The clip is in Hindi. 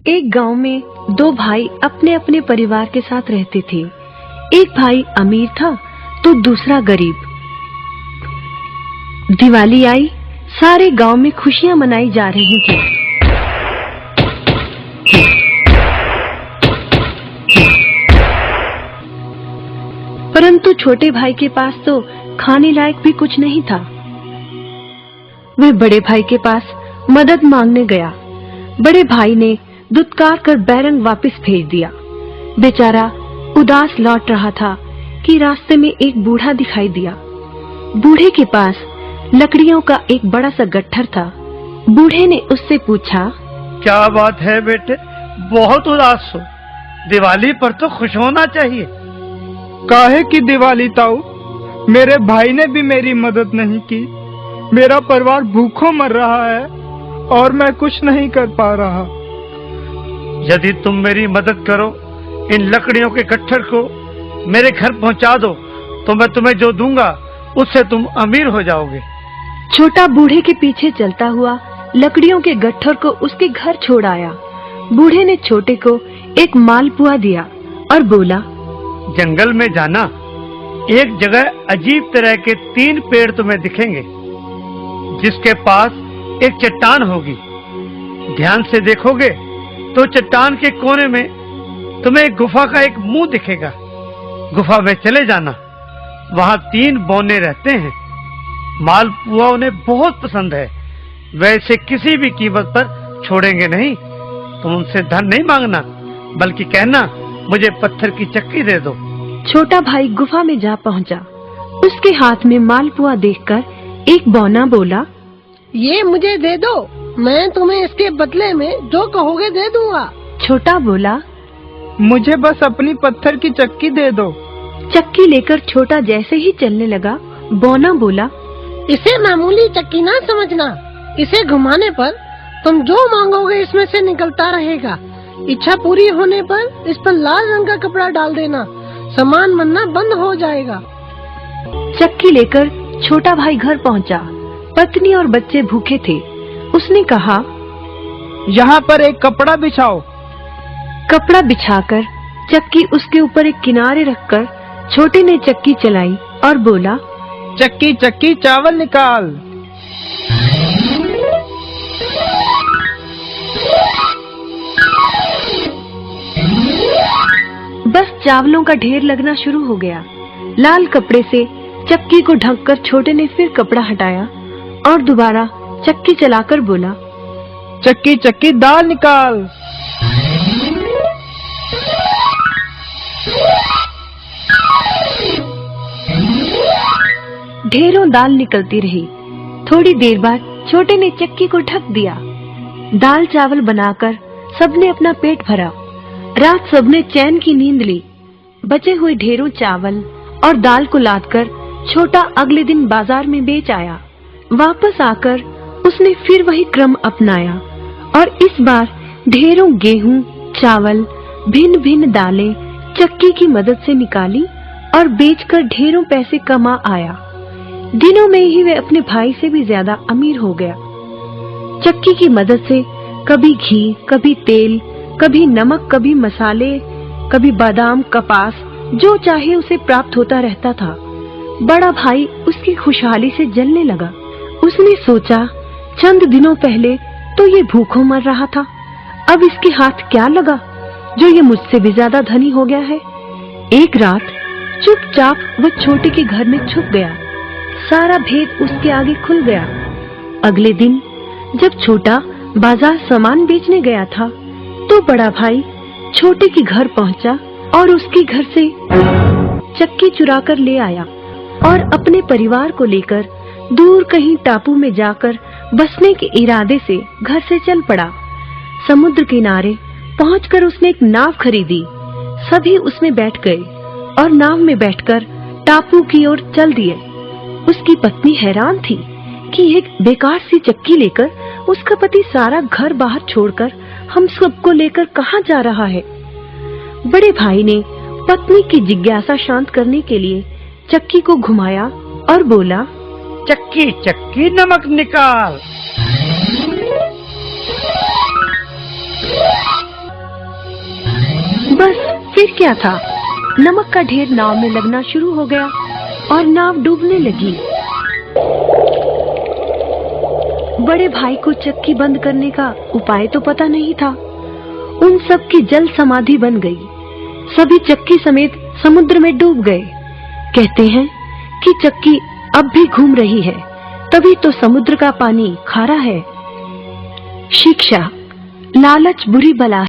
एक गांव में दो भाई अपने अपने परिवार के साथ रहते थे। एक भाई अमीर था तो दूसरा गरीब। दिवाली आई, सारे गांव में खुशियां मनाई जा रही थी। परंतु छोटे भाई के पास तो खाने लायक भी कुछ नहीं था। वह बड़े भाई के पास मदद मांगने गया। बड़े भाई ने दुत्कार कर बैरंग वापस भेज दिया। बेचारा उदास लौट रहा था कि रास्ते में एक बूढ़ा दिखाई दिया। बूढ़े के पास लकड़ियों का एक बड़ा सा गट्ठर था। बूढ़े ने उससे पूछा, क्या बात है बेटे, बहुत उदास हो? दिवाली पर तो खुश होना चाहिए। काहे की दिवाली ताऊ, मेरे भाई ने भी मेरी मदद नहीं की। मेरा परिवार भूखों मर रहा है और मैं कुछ नहीं कर पा रहा। यदि तुम मेरी मदद करो, इन लकड़ियों के गट्ठर को मेरे घर पहुंचा दो, तो मैं तुम्हें जो दूंगा उससे तुम अमीर हो जाओगे। छोटा बूढ़े के पीछे चलता हुआ लकड़ियों के गट्ठर को उसके घर छोड़ आया। बूढ़े ने छोटे को एक मालपुआ दिया और बोला, जंगल में जाना, एक जगह अजीब तरह के 3 पेड़ तुम्हें दिखेंगे, जिसके पास एक चट्टान होगी। ध्यान से देखोगे तो चट्टान के कोने में तुम्हें गुफा का एक मुंह दिखेगा। गुफा में चले जाना, वहां 3 बौने रहते हैं। मालपुआ उन्हें बहुत पसंद है, वैसे किसी भी कीमत पर छोड़ेंगे नहीं। तुम उनसे धन नहीं मांगना, बल्कि कहना मुझे पत्थर की चक्की दे दो। छोटा भाई गुफा में जा पहुंचा। उसके हाथ में मालपुआ देखकर एक बौना बोला, ये मुझे दे दो, मैं तुम्हें इसके बदले में जो कहोगे दे दूंगा। छोटा बोला, मुझे बस अपनी पत्थर की चक्की दे दो। चक्की लेकर छोटा जैसे ही चलने लगा, बौना बोला, इसे मामूली चक्की ना समझना। इसे घुमाने पर तुम जो मांगोगे इसमें से निकलता रहेगा। इच्छा पूरी होने पर इस पर लाल रंग का कपड़ा डाल देना, सामान बनना बंद हो जाएगा। चक्की लेकर छोटा भाई घर पहुंचा। पत्नी और बच्चे भूखे थे। उसने कहा, यहाँ पर एक कपड़ा बिछाओ। कपड़ा बिछाकर चक्की उसके ऊपर एक किनारे रखकर छोटे ने चक्की चलाई और बोला, चक्की चक्की चावल निकाल। बस चावलों का ढेर लगना शुरू हो गया। लाल कपड़े से चक्की को ढककर छोटे ने फिर कपड़ा हटाया और दोबारा चक्की चलाकर बोला, चक्की चक्की दाल निकाल। ढेरों दाल निकलती रही। थोड़ी देर बाद छोटे ने चक्की को ढक दिया। दाल चावल बनाकर सबने अपना पेट भरा। रात सबने चैन की नींद ली। बचे हुए ढेरों चावल और दाल को लादकर छोटा अगले दिन बाजार में बेच आया। वापस आकर उसने फिर वही क्रम अपनाया और इस बार ढेरों गेहूं, चावल, भिन्न भिन्न दालें चक्की की मदद से निकाली और बेचकर ढेरों पैसे कमा आया। दिनों में ही वह अपने भाई से भी ज्यादा अमीर हो गया। चक्की की मदद से कभी घी, कभी तेल, कभी नमक, कभी मसाले, कभी बादाम, कपास, जो चाहे उसे प्राप्त होता रहता था। बड़ा भाई उसकी खुशहाली से जलने लगा। उसने सोचा, चंद दिनों पहले तो ये भूखों मर रहा था, अब इसके हाथ क्या लगा जो ये मुझसे भी ज्यादा धनी हो गया है। एक रात चुपचाप वह छोटे के घर में छुप गया। सारा भेद उसके आगे खुल गया। अगले दिन जब छोटा बाजार सामान बेचने गया था, तो बड़ा भाई छोटे के घर पहुंचा और उसके घर से चक्की चुरा कर ले आया और अपने परिवार को लेकर दूर कहीं टापू में जाकर बसने के इरादे से घर से चल पड़ा। समुद्र किनारे पहुंचकर उसने एक नाव खरीदी। सभी उसमें बैठ गए और नाव में बैठकर टापू की ओर चल दिए। उसकी पत्नी हैरान थी कि एक बेकार सी चक्की लेकर उसका पति सारा घर बाहर छोड़कर हम सबको लेकर कहाँ जा रहा है। बड़े भाई ने पत्नी की जिज्ञासा शांत करने के लिए चक्की को घुमाया और बोला, चक्की चक्की नमक निकाल। बस फिर क्या था, नमक का ढेर नाव में लगना शुरू हो गया और नाव डूबने लगी। बड़े भाई को चक्की बंद करने का उपाय तो पता नहीं था। उन सब की जल समाधि बन गई। सभी चक्की समेत समुद्र में डूब गए। कहते हैं कि चक्की अब भी घूम रही है, तभी तो समुद्र का पानी खारा है। शिक्षा, लालच बुरी बला